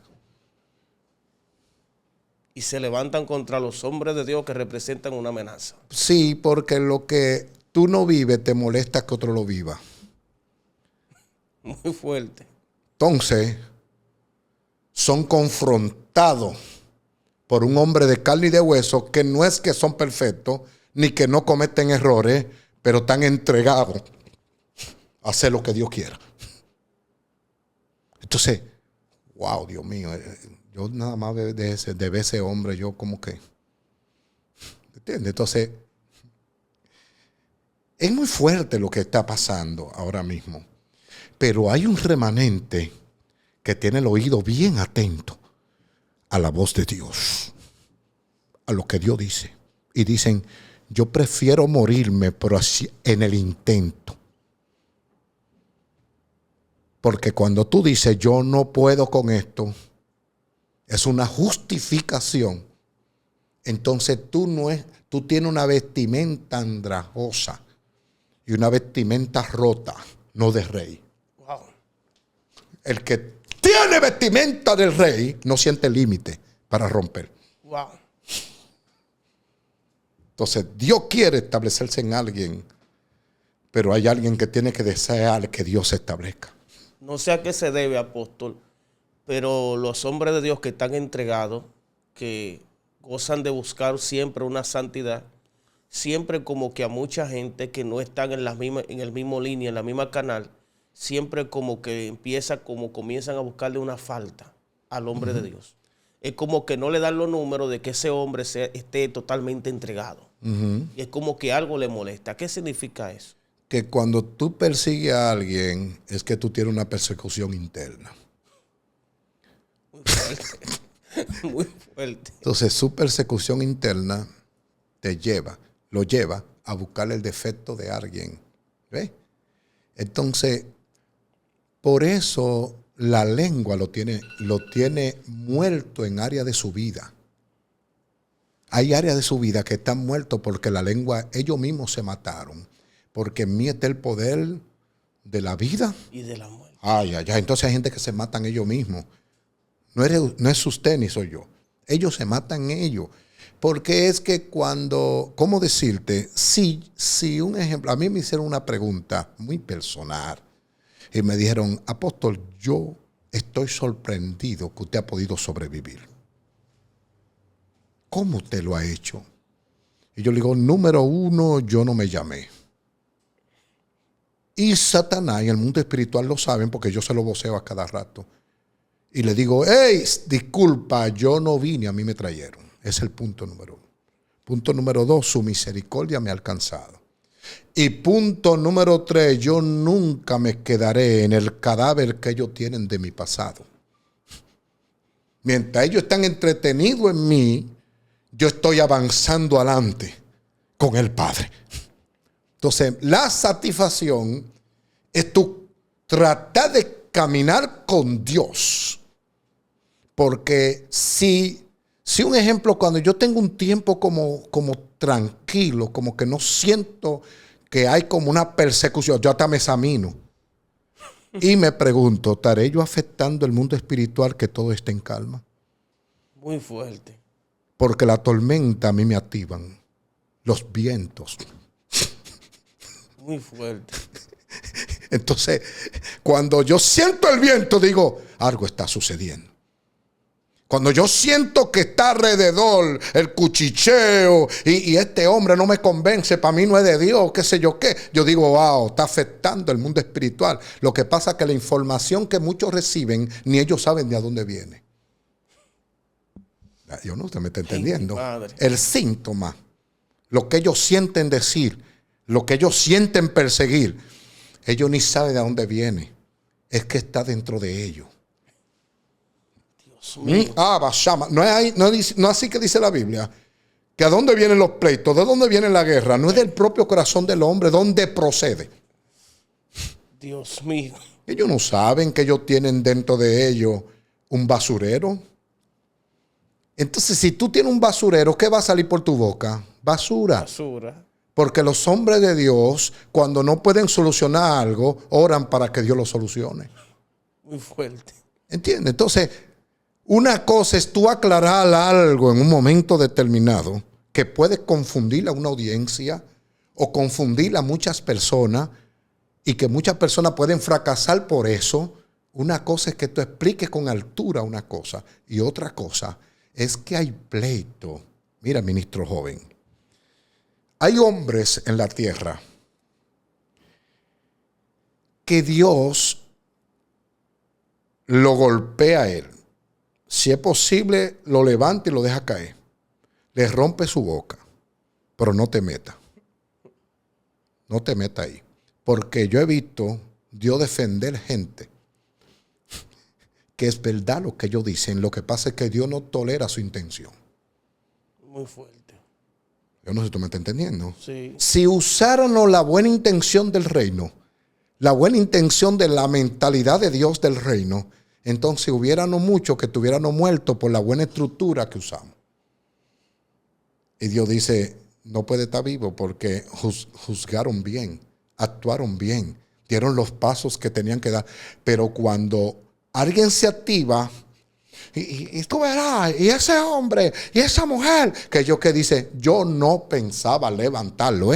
Y se levantan contra los hombres de Dios que representan una amenaza. Sí, porque lo que tú no vives te molesta que otro lo viva. Muy fuerte. Entonces, son confrontados por un hombre de carne y de hueso que no es que son perfectos, ni que no cometen errores, pero están entregados a hacer lo que Dios quiera. Entonces, wow, Dios mío, yo nada más de ver ese hombre, yo como que, ¿entiendes? Entonces, es muy fuerte lo que está pasando ahora mismo, pero hay un remanente que tiene el oído bien atento a la voz de Dios, a lo que Dios dice. Y dicen, yo prefiero morirme, pero así en el intento. Porque cuando tú dices, yo no puedo con esto, es una justificación. Entonces tú tienes una vestimenta andrajosa y una vestimenta rota, no de rey. Wow. El que tiene vestimenta del rey no siente límite, para romper. Wow. Entonces, Dios quiere establecerse en alguien, pero hay alguien que tiene que desear que Dios se establezca. No sé a qué se debe, apóstol, pero los hombres de Dios que están entregados, que gozan de buscar siempre una santidad, siempre como que a mucha gente que no están en el mismo línea, en la misma canal, siempre como que comienzan a buscarle una falta al hombre de Dios. Es como que no le dan los números de que ese hombre esté totalmente entregado. Y es como que algo le molesta. ¿Qué significa eso? Que cuando tú persigues a alguien es que tú tienes una persecución interna. Muy fuerte. Muy fuerte. Entonces su persecución interna lo lleva a buscar el defecto de alguien. ¿Ves? Entonces, por eso la lengua lo tiene muerto en área de su vida. Hay áreas de su vida que están muertos porque la lengua, ellos mismos se mataron. Porque en mí está el poder de la vida y de la muerte. Ay. Entonces hay gente que se matan ellos mismos. No es usted ni soy yo. Ellos se matan ellos. Porque es que ¿cómo decirte? Si un ejemplo, a mí me hicieron una pregunta muy personal y me dijeron, apóstol, yo estoy sorprendido que usted ha podido sobrevivir. ¿Cómo usted lo ha hecho? Y yo le digo, número uno, yo no me llamé. Y Satanás y el mundo espiritual lo saben porque yo se lo voceo a cada rato. Y le digo, hey, disculpa, yo no vine, a mí me trajeron. Es el punto número uno. Punto número dos, su misericordia me ha alcanzado. Y punto número tres, yo nunca me quedaré en el cadáver que ellos tienen de mi pasado. Mientras ellos están entretenidos en mí, yo estoy avanzando adelante con el Padre. Entonces, la satisfacción es tu tratar de caminar con Dios. Porque si un ejemplo, cuando yo tengo un tiempo como tranquilo, como que no siento que hay como una persecución, yo hasta me examino. Y me pregunto, ¿estaré yo afectando el mundo espiritual que todo esté en calma? Muy fuerte. Porque la tormenta a mí me activan, los vientos. Muy fuerte. Entonces, cuando yo siento el viento, digo, algo está sucediendo. Cuando yo siento que está alrededor el cuchicheo y este hombre no me convence, para mí no es de Dios, qué sé yo qué, yo digo, wow, está afectando el mundo espiritual. Lo que pasa es que la información que muchos reciben, ni ellos saben de a dónde viene. Yo no, usted me está entendiendo. El síntoma, lo que ellos sienten decir, lo que ellos sienten perseguir, ellos ni saben de dónde viene. Es que está dentro de ellos. Dios mío. No es así que dice la Biblia. Que a dónde vienen los pleitos, de dónde viene la guerra. No es del propio corazón del hombre, ¿dónde procede? Dios mío. Ellos no saben que ellos tienen dentro de ellos un basurero. Entonces, si tú tienes un basurero, ¿qué va a salir por tu boca? Basura. Basura. Porque los hombres de Dios, cuando no pueden solucionar algo, oran para que Dios lo solucione. Muy fuerte. ¿Entiendes? Entonces, una cosa es tú aclarar algo en un momento determinado que puede confundir a una audiencia o confundir a muchas personas y que muchas personas pueden fracasar por eso. Una cosa es que tú expliques con altura una cosa y otra cosa es que hay pleito. Mira, ministro joven, hay hombres en la tierra que Dios lo golpea a él. Si es posible, lo levanta y lo deja caer. Le rompe su boca, pero no te meta. No te meta ahí. Porque yo he visto Dios defender gente que es verdad lo que ellos dicen. Lo que pasa es que Dios no tolera su intención. Muy fuerte. Yo no sé si tú me estás entendiendo. Sí. Si usáramos la buena intención del reino, la buena intención de la mentalidad de Dios del reino, entonces hubiéramos muchos que estuviéramos muertos por la buena estructura que usamos. Y Dios dice, no puede estar vivo porque juzgaron bien, actuaron bien, dieron los pasos que tenían que dar. Pero cuando alguien se activa Y tú verás, y ese hombre, y esa mujer, que dice, yo no pensaba levantarlo,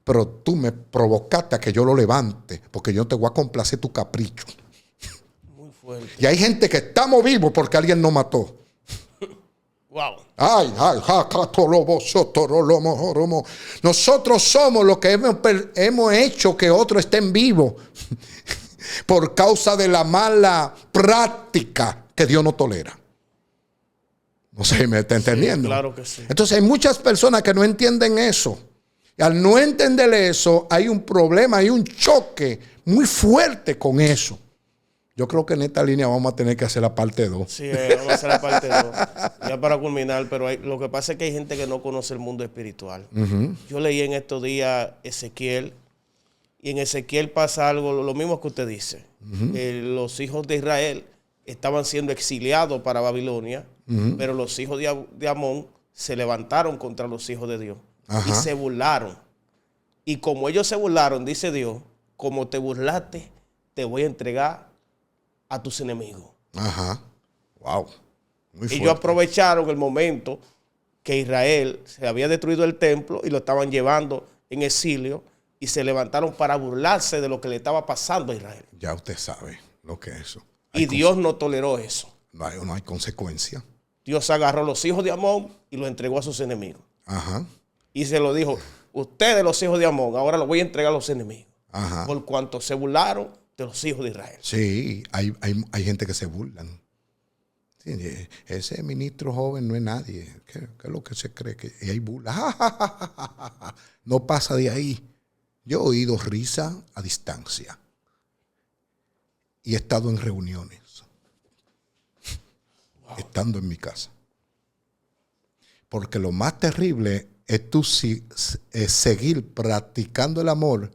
pero tú me provocaste a que yo lo levante, porque yo te voy a complacer tu capricho. Muy fuerte. Y hay gente que estamos vivos porque alguien nos mató. Wow. Nosotros somos los que hemos hecho que otros estén vivos por causa de la mala práctica que Dios no tolera. No sé si me está entendiendo. Sí, claro que sí. Entonces hay muchas personas que no entienden eso. Y al no entender eso, hay un problema, hay un choque muy fuerte con eso. Yo creo que en esta línea vamos a tener que hacer la parte 2. Sí, vamos a hacer la parte 2. Ya para culminar, pero lo que pasa es que hay gente que no conoce el mundo espiritual. Yo leí en estos días Ezequiel, y en Ezequiel pasa algo, lo mismo que usted dice. Los hijos de Israel estaban siendo exiliados para Babilonia, pero los hijos de Amón se levantaron contra los hijos de Dios. Y se burlaron. Y como ellos se burlaron, dice Dios, como te burlaste, te voy a entregar a tus enemigos. Ajá. Wow. Muy fuerte. Ellos aprovecharon el momento que Israel se había destruido el templo y lo estaban llevando en exilio y se levantaron para burlarse de lo que le estaba pasando a Israel. Ya usted sabe lo que es eso. Y Dios no toleró eso. No hay consecuencia. Dios agarró a los hijos de Amón y los entregó a sus enemigos. Ajá. Y se lo dijo, ustedes los hijos de Amón, ahora los voy a entregar a los enemigos. Ajá. Por cuanto se burlaron de los hijos de Israel. Sí, hay gente que se burlan. Sí, ese ministro joven no es nadie. ¿Qué es lo que se cree? Y hay burla. No pasa de ahí. Yo he oído risa a distancia. Y he estado en reuniones. Wow. Estando en mi casa. Porque lo más terrible es tú seguir practicando el amor,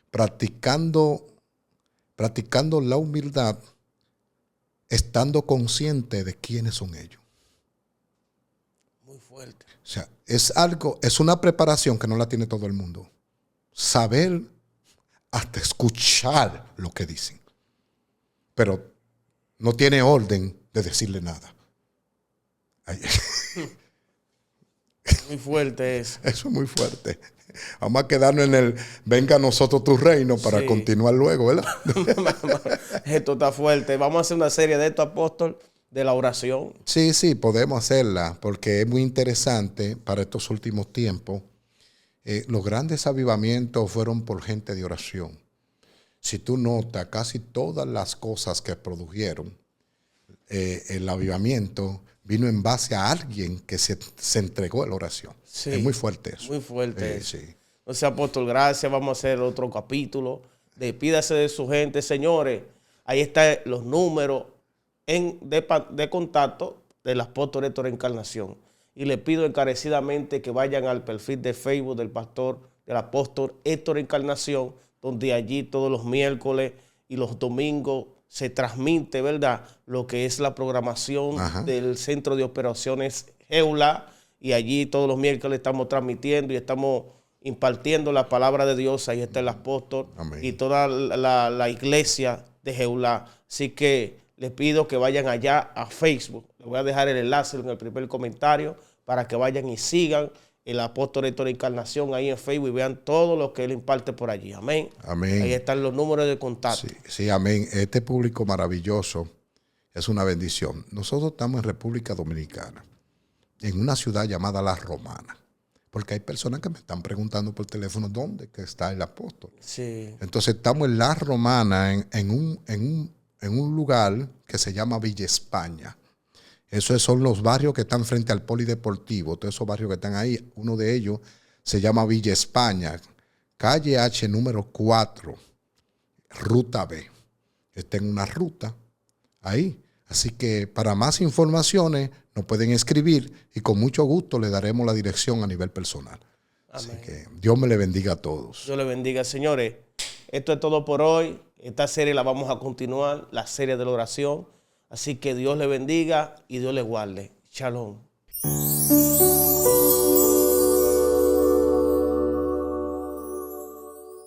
practicando la humildad, estando consciente de quiénes son ellos. Muy fuerte. O sea, es una preparación que no la tiene todo el mundo. Saber hasta escuchar lo que dicen. Pero no tiene orden de decirle nada. Muy fuerte eso. Eso es muy fuerte. Vamos a quedarnos en el venga a nosotros tu reino para continuar luego, ¿verdad? Esto está fuerte. Vamos a hacer una serie de esto, apóstol, de la oración. Sí, podemos hacerla porque es muy interesante para estos últimos tiempos. Los grandes avivamientos fueron por gente de oración. Si tú notas, casi todas las cosas que produjeron el avivamiento vino en base a alguien que se entregó a la oración. Sí, es muy fuerte eso. Muy fuerte eso. Sí. Entonces, apóstol, gracias. Vamos a hacer otro capítulo. Despídase de su gente. Señores, ahí están los números de contacto del apóstol Héctor Encarnación. Y le pido encarecidamente que vayan al perfil de Facebook del apóstol Héctor Encarnación, donde allí todos los miércoles y los domingos se transmite, ¿verdad?, lo que es la programación del Centro de Operaciones Jeulá. Y allí todos los miércoles estamos transmitiendo y estamos impartiendo la palabra de Dios. Ahí está el apóstol. Amén. Y toda la iglesia de Jeulá. Así que les pido que vayan allá a Facebook. Les voy a dejar el enlace en el primer comentario para que vayan y sigan el apóstol Héctor Encarnación ahí en Facebook y vean todo lo que él imparte por allí. Amén. Amén. Ahí están los números de contacto. Sí, amén. Este público maravilloso es una bendición. Nosotros estamos en República Dominicana, en una ciudad llamada La Romana, porque hay personas que me están preguntando por teléfono dónde que está el apóstol. Sí. Entonces estamos en La Romana, en un lugar que se llama Villa España. Esos son los barrios que están frente al polideportivo, todos esos barrios que están ahí. Uno de ellos se llama Villa España, calle H número 4, ruta B. Está en una ruta ahí. Así que para más informaciones nos pueden escribir y con mucho gusto le daremos la dirección a nivel personal. Amén. Así que Dios me le bendiga a todos. Dios le bendiga. Señores, esto es todo por hoy. Esta serie la vamos a continuar, la serie de la oración. Así que Dios le bendiga y Dios le guarde. Shalom.